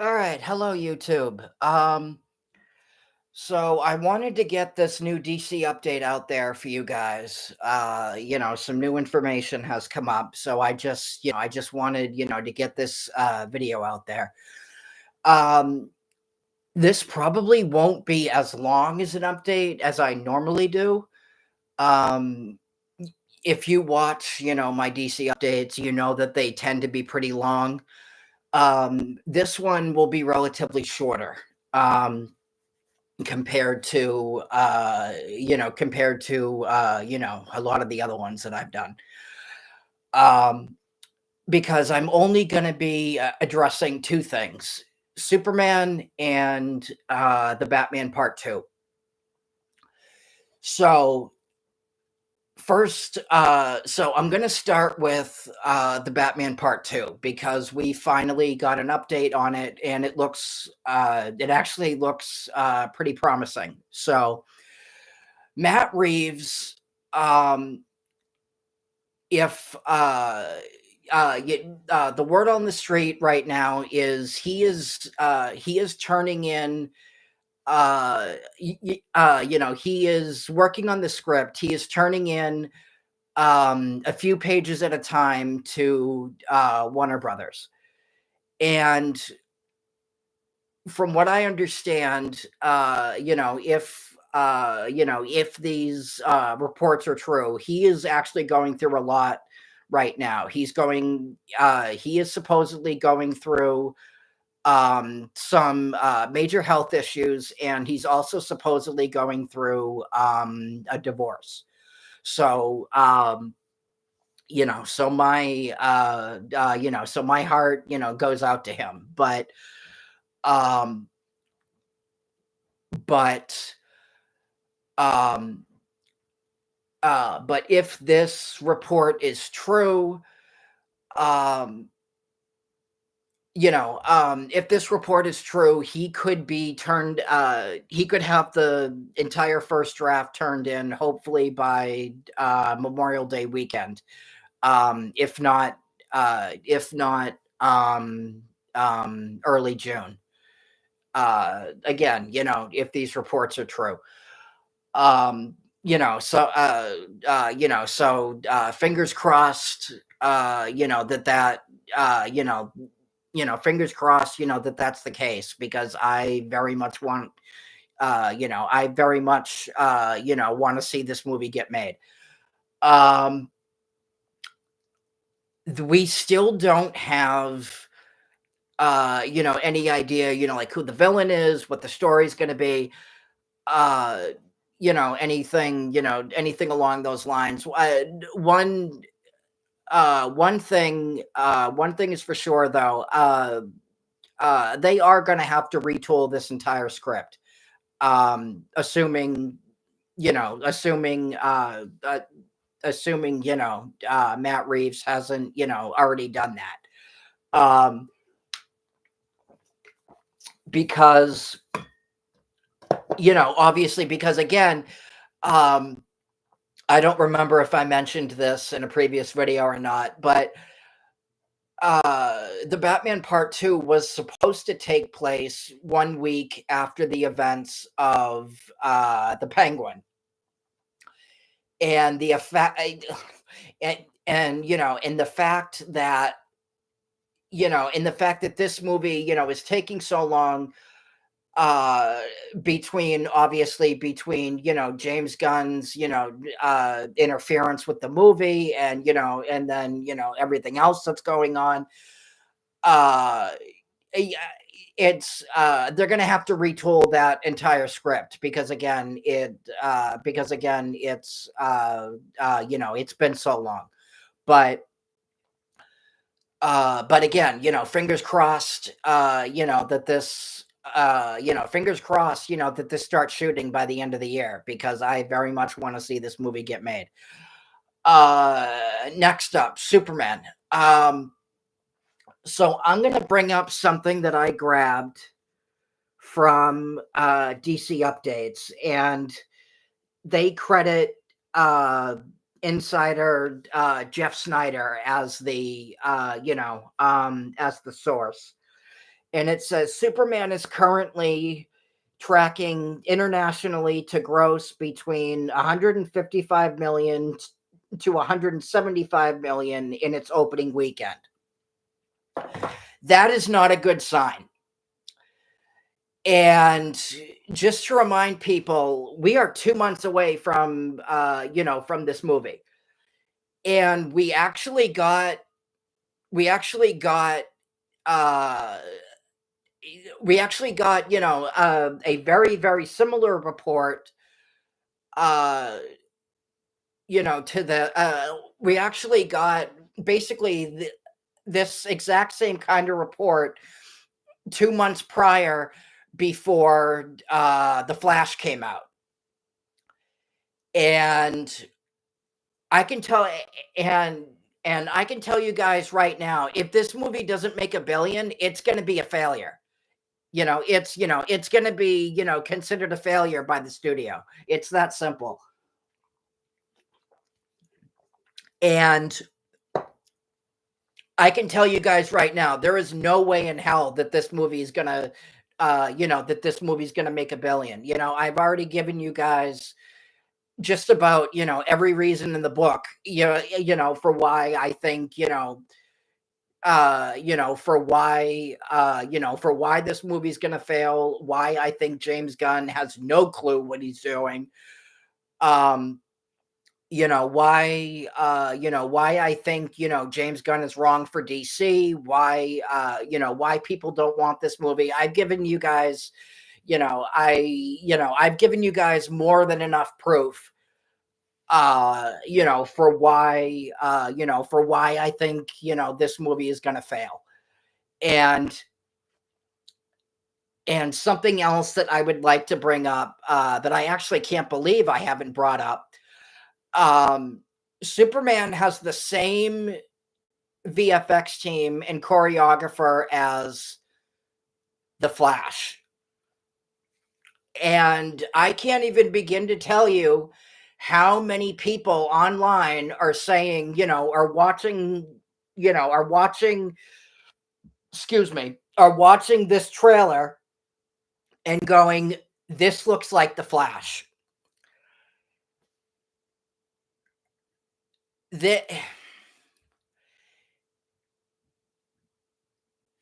All right, hello YouTube. So I wanted to get this new DC update out there for you guys. Some new information has come up, so I just wanted, to get this video out there. Um, this probably won't be as long as an update as I normally do. Um, if you watch, my DC updates, you know that they tend to be pretty long. This one will be relatively shorter. Um, compared to a lot of the other ones that I've done. Um, because I'm only going to be addressing two things: Superman and the Batman Part Two. So so I'm going to start with the Batman Part Two because we finally got an update on it, and it actually looks pretty promising. So Matt Reeves, um, if the word on the street right now is he is turning in he is working on the script. He is turning in a few pages at a time to Warner Brothers, and from what I understand, if these reports are true, he is actually going through a lot right now. He is supposedly going through some major health issues, and he's also supposedly going through a divorce. So, so my heart, goes out to him, um, but Um, but if this report is true, um, if this report is true, he could have the entire first draft turned in hopefully by Memorial Day weekend. If not, early June. Again, if these reports are true. Um, Fingers crossed, fingers crossed, that that's the case because I very much want, want to see this movie get made. Um, we still don't have, any idea, like who the villain is, what the story's going to be. uh anything along those lines. One thing is for sure though. They are going to have to retool this entire script, assuming you know assuming assuming Matt Reeves hasn't already done that, because obviously, because again, um I don't remember if I mentioned this in a previous video or not, but the Batman Part 2 was supposed to take place 1 week after the events of the Penguin. And the effect and the fact that this movie, is taking so long, uh between James Gunn's interference with the movie, and and then everything else that's going on. uh y- it's They're going to have to retool that entire script because again it's been so long. But again, fingers crossed, fingers crossed, that this starts shooting by the end of the year because I very much want to see this movie get made. Next up, Superman. So I'm going to bring up something that I grabbed from DC Updates, and they credit uh, insider Jeff Snyder as the as the source. and it says Superman is currently tracking internationally to gross between 155 million to 175 million in its opening weekend. That is not a good sign. And just to remind people, we are 2 months away from, from this movie, and we actually got, uh, a very, very similar report, uh, to the, we actually got basically this exact same kind of report 2 months prior, before the Flash came out. And I can tell and I can tell you guys right now, if this movie doesn't make a billion, it's going to be a failure. It's going to be, considered a failure by the studio. It's that simple. And I can tell you guys right now, there is no way in hell that this movie is going to that this movie's going to make a billion. I've already given you guys just about, every reason in the book, for why I think, for why this movie's going to fail, why I think James Gunn has no clue what he's doing. Why I think, James Gunn is wrong for DC, why people don't want this movie. I've given you guys, I've given you guys more than enough proof, for why, I think, this movie is going to fail. And something else that I would like to bring up, that I actually can't believe I haven't brought up. Superman has the same VFX team and choreographer as the Flash. And I can't even begin to tell you how many people online are saying, are watching, are watching this trailer and going, this looks like the Flash.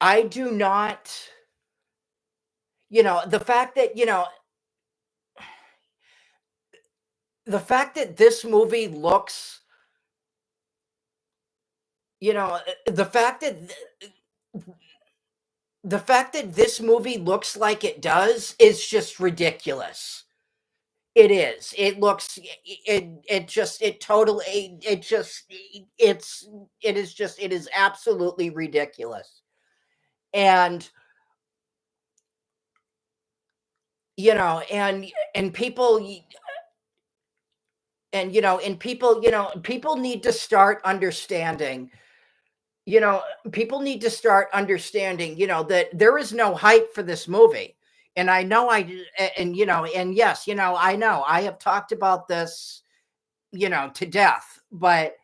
I do not, the fact that, the fact that this movie looks, the fact that this movie looks like it does is just ridiculous. It is. It looks. It just. It totally. It just. It's. It is just. It is absolutely ridiculous. And and people people need to start understanding. People need to start understanding. That there is no hype for this movie. And I know and yes, I know I have talked about this, to death, but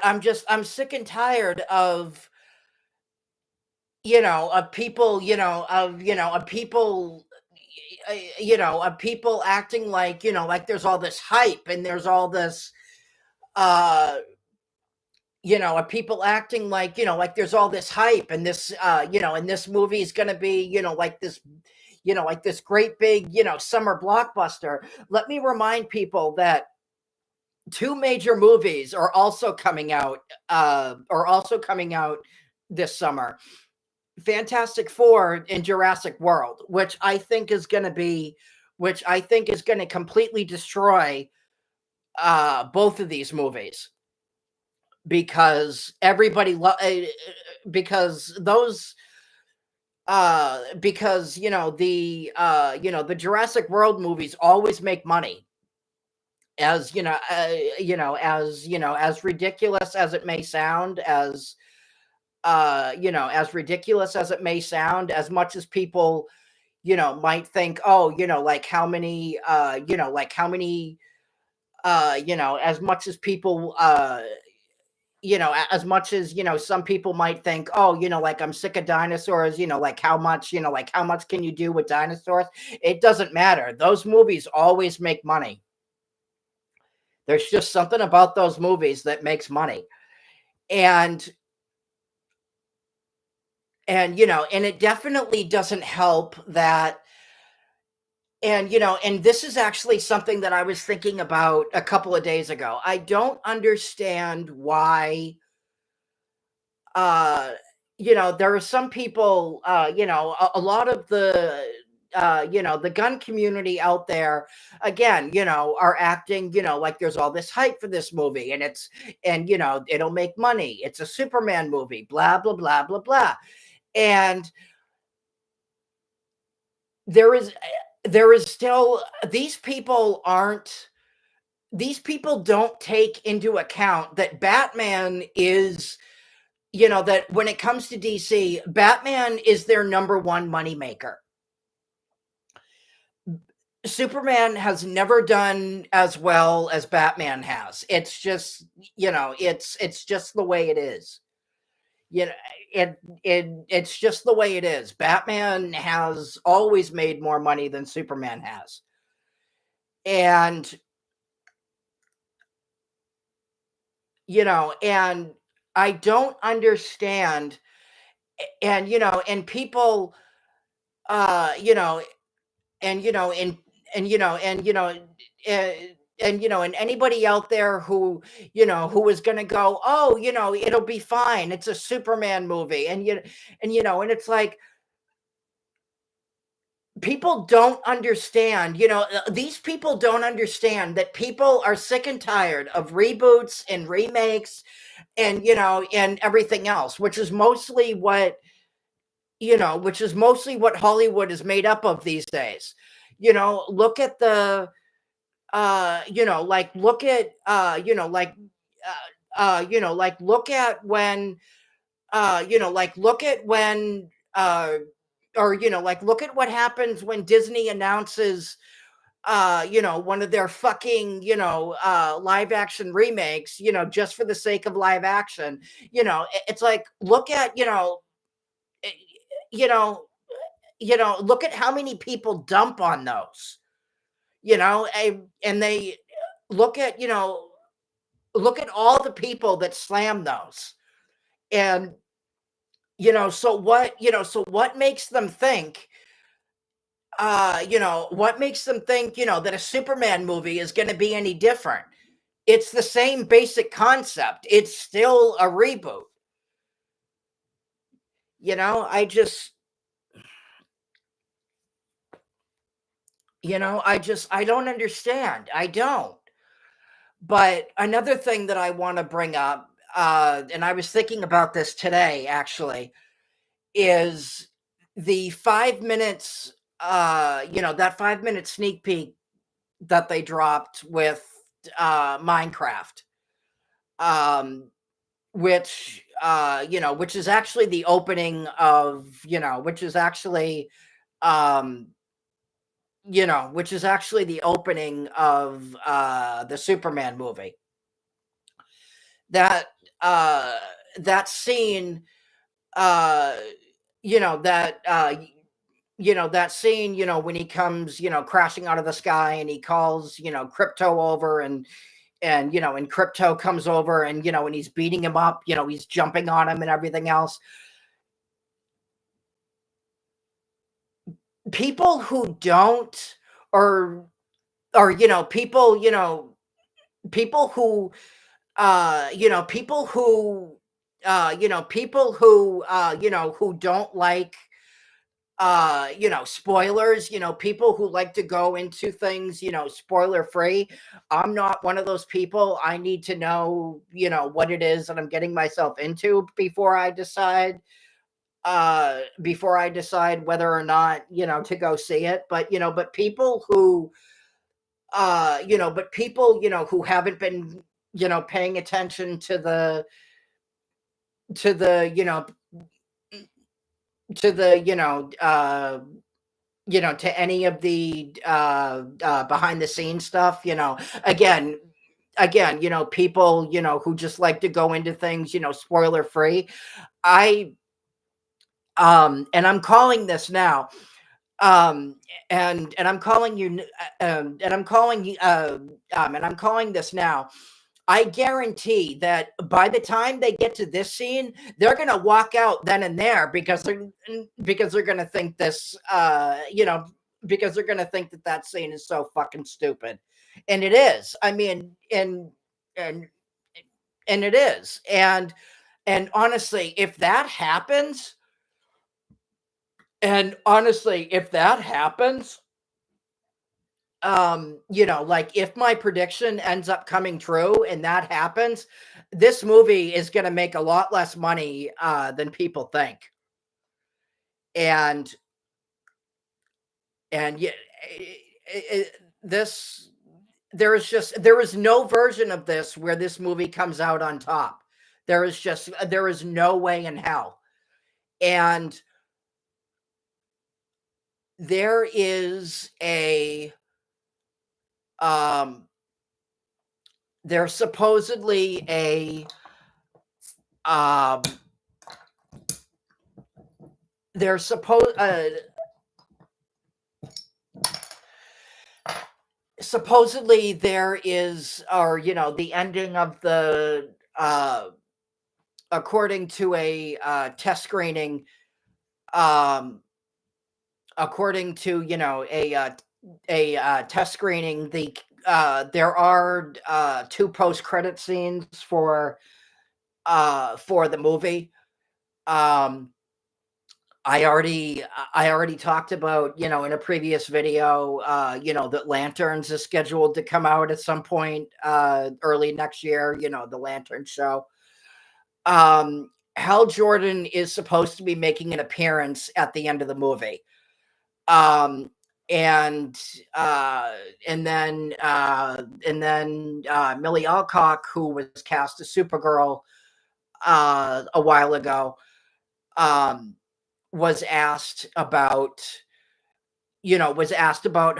I'm sick and tired of, of people, of people acting like, like there's all this hype and there's all this, of people acting like, like there's all this hype and this, and this movie is going to be, like this great big, summer blockbuster. Let me remind people that two major movies are also coming out, this summer. Fantastic Four and Jurassic World, which I think is going to completely destroy, both of these movies, because because those, because the Jurassic World movies always make money, as as ridiculous as it may sound, as ridiculous as it may sound, as much as people, might think, oh, like how many, As much as people, as much as, some people might think, oh, like I'm sick of dinosaurs, like how much can you do with dinosaurs? It doesn't matter. Those movies always make money. There's just something about those movies that makes money. And and it definitely doesn't help that. And this is actually something that I was thinking about a couple of days ago. I don't understand why, uh there are some people, a lot of the gun community out there, again, are acting, like there's all this hype for this movie, and it'll make money, it's a Superman movie, blah blah blah blah blah. And there is there is still, these people don't take into account that Batman is, that when it comes to DC, Batman is their number one moneymaker. Superman has never done as well as Batman has. It's just, it's just the way it is. You know, it's just the way it is. Batman has always made more money than Superman has. And, and I don't understand. And people, you know, and you know and uh, and anybody out there who, who is going to go, oh, it'll be fine, it's a Superman movie, and it's like, people don't understand, these people don't understand that people are sick and tired of reboots and remakes, and everything else, which is mostly what Hollywood is made up of these days. Look at the, like look at, like look at when, like look at when, or like look at what happens when Disney announces, one of their fucking, live action remakes, just for the sake of live action. It's like, look at, eh, you know, look at how many people dump on those, and they look at, look at all the people that slam those. And, so what makes them think, what makes them think, that a Superman movie is going to be any different? It's the same basic concept. It's still a reboot. I just, I don't understand. I don't. But another thing that I want to bring up, and I was thinking about this today actually, is the 5 minutes, that 5 minute sneak peek that they dropped with, Minecraft, um, which is actually the opening of, which is actually, um, which is actually the opening of, the Superman movie. That, uh, that scene, uh, that, that scene, when he comes, crashing out of the sky, and he calls, Crypto over, and Crypto comes over, and he's beating him up, he's jumping on him and everything else. People who don't, or people, people who, people who, people who, who don't like, spoilers, people who like to go into things, spoiler free. I'm not one of those people. I need to know, what it is that I'm getting myself into before I decide whether or not, to go see it. But people who, but people, who haven't been, paying attention to the, to the, to any of the, behind the scenes stuff, again, again, people, who just like to go into things, spoiler free. I and I'm calling this now. Um, and I'm calling you, and I'm calling you, and I'm calling this now. I guarantee that by the time they get to this scene, they're gonna walk out then and there because they're gonna think this, because they're gonna think that that scene is so fucking stupid, and it is. I mean, and and it is, and honestly, if that happens, if that happens, like if my prediction ends up coming true and that happens, this movie is going to make a lot less money than people think. And yeah, this there is no version of this where this movie comes out on top. There is no way in hell. And there is a um there's supposedly a um there's supposed supposedly there is, or the ending of the according to a test screening, um according to a test screening, there are two post credit scenes for the movie. um I already talked about, in a previous video, that Lanterns is scheduled to come out at some point early next year, the Lantern show. Hal Jordan is supposed to be making an appearance at the end of the movie. Um and Millie Alcock, who was cast as Supergirl a while ago, um was asked about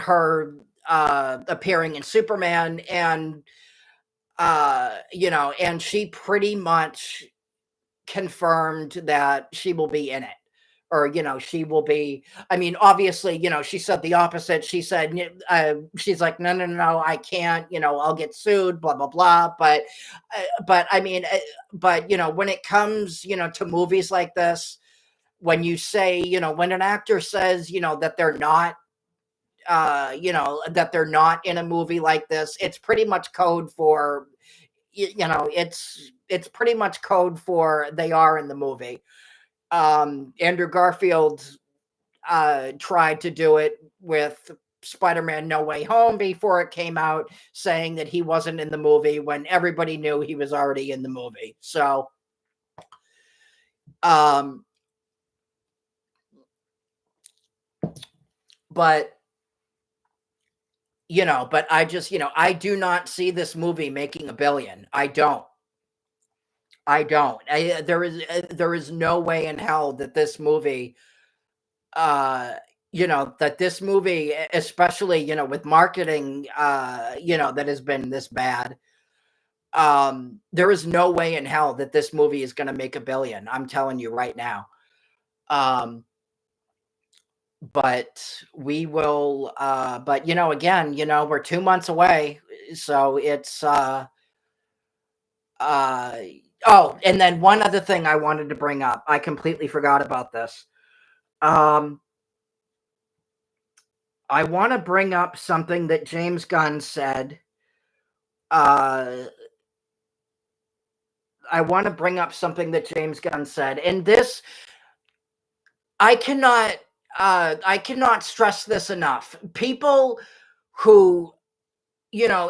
her appearing in Superman, and and she pretty much confirmed that she will be in it, or she will be. I mean, obviously, she said the opposite. She said, she's like, no, no, no, no, I can't, I'll get sued, blah blah blah. But I mean, but when it comes, to movies like this, when you say, when an actor says, that they're not, that they're not in a movie like this, it's pretty much code for, it's pretty much code for they are in the movie. Andrew Garfield tried to do it with Spider-Man No Way Home before it came out, saying that he wasn't in the movie when everybody knew he was already in the movie. So, um, but but I just, I do not see this movie making a billion. I don't. There is no way in hell that this movie, uh, that this movie, especially, with marketing, that has been this bad. There is no way in hell that this movie is going to make a billion. I'm telling you right now. Um, but we will, but again, we're 2 months away. So it's, Uh, oh, and then one other thing I wanted to bring up. I completely forgot about this. Um, I want to bring up something that James Gunn said. Uh, I want to bring up something that James Gunn said, and this I cannot. I cannot stress this enough. People who,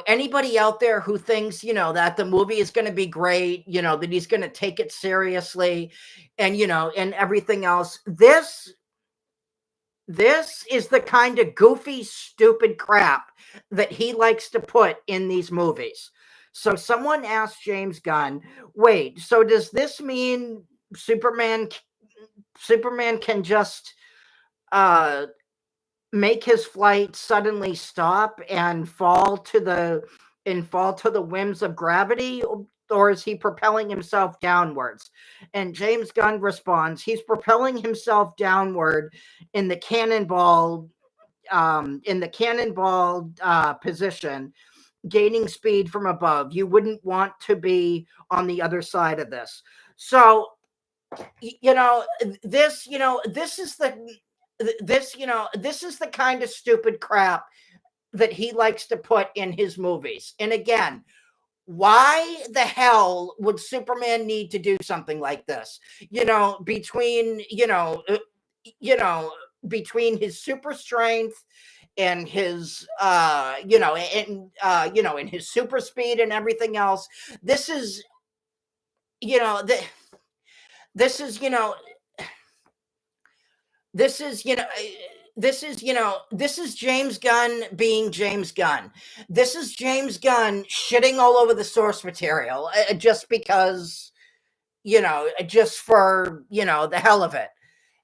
anybody out there who thinks, that the movie is going to be great, that he's going to take it seriously, and and everything else. This is the kind of goofy, stupid crap that he likes to put in these movies. So someone asked James Gunn, "Wait, so does this mean Superman Superman can just uh make his flight suddenly stop and fall to the and fall to the whims of gravity, or is he propelling himself downwards? And James Gunn responds, he's propelling himself downward in the cannonball position, gaining speed from above. You wouldn't want to be on the other side of this. So, you know, this is the kind of stupid crap that he likes to put in his movies. And again, why the hell would Superman need to do something like this? Between you know between his super strength and his and his super speed and everything else, this is you know the, this is you know this is you know this is James Gunn being James Gunn. This is James Gunn shitting all over the source material, just because, just for, the hell of it.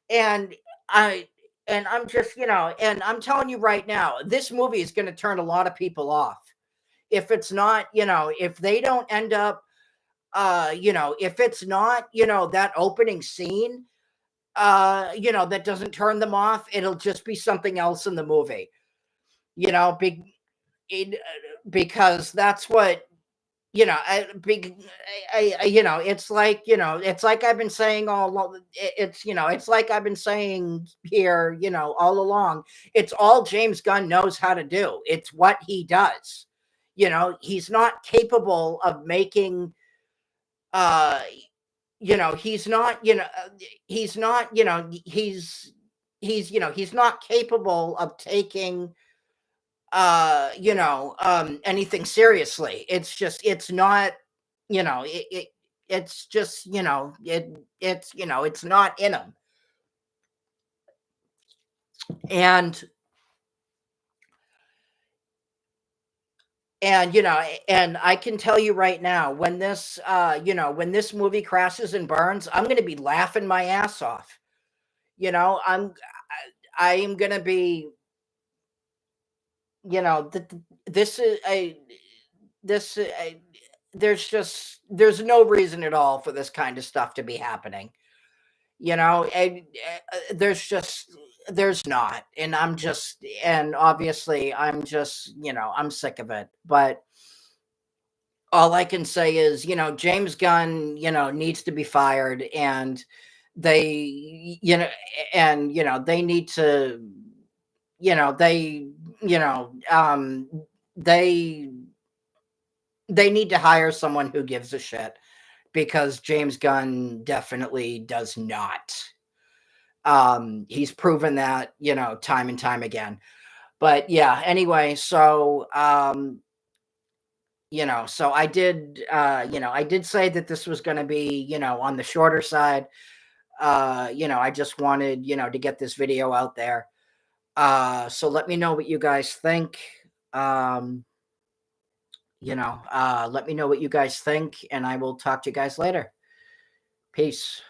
And I I'm just, and I'm telling you right now, this movie is going to turn a lot of people off. If it's not, if they don't end up, if it's not, that opening scene, that doesn't turn them off, it'll just be something else in the movie, you know, big, because that's what, big, it's like I've been saying it's like I've been saying here, all along. It's all James Gunn knows how to do. It's what he does. He's not capable of making, uh, he's not, he's not, he's not capable of taking, anything seriously. It's not, it's just, it's not in him. And and I can tell you right now, when this when this movie crashes and burns, I'm going to be laughing my ass off. I am going to be, this is a this there's no reason at all for this kind of stuff to be happening. And there's not. And obviously I'm just, I'm sick of it. But all I can say is, James Gunn, needs to be fired. And they, they need to, you know, they, you know, they need to hire someone who gives a shit, because James Gunn definitely does not. He's proven that, time and time again. But yeah, anyway, so so I did say that this was going to be, on the shorter side. I just wanted, to get this video out there. So let me know what you guys think. Let me know what you guys think, and I will talk to you guys later. Peace.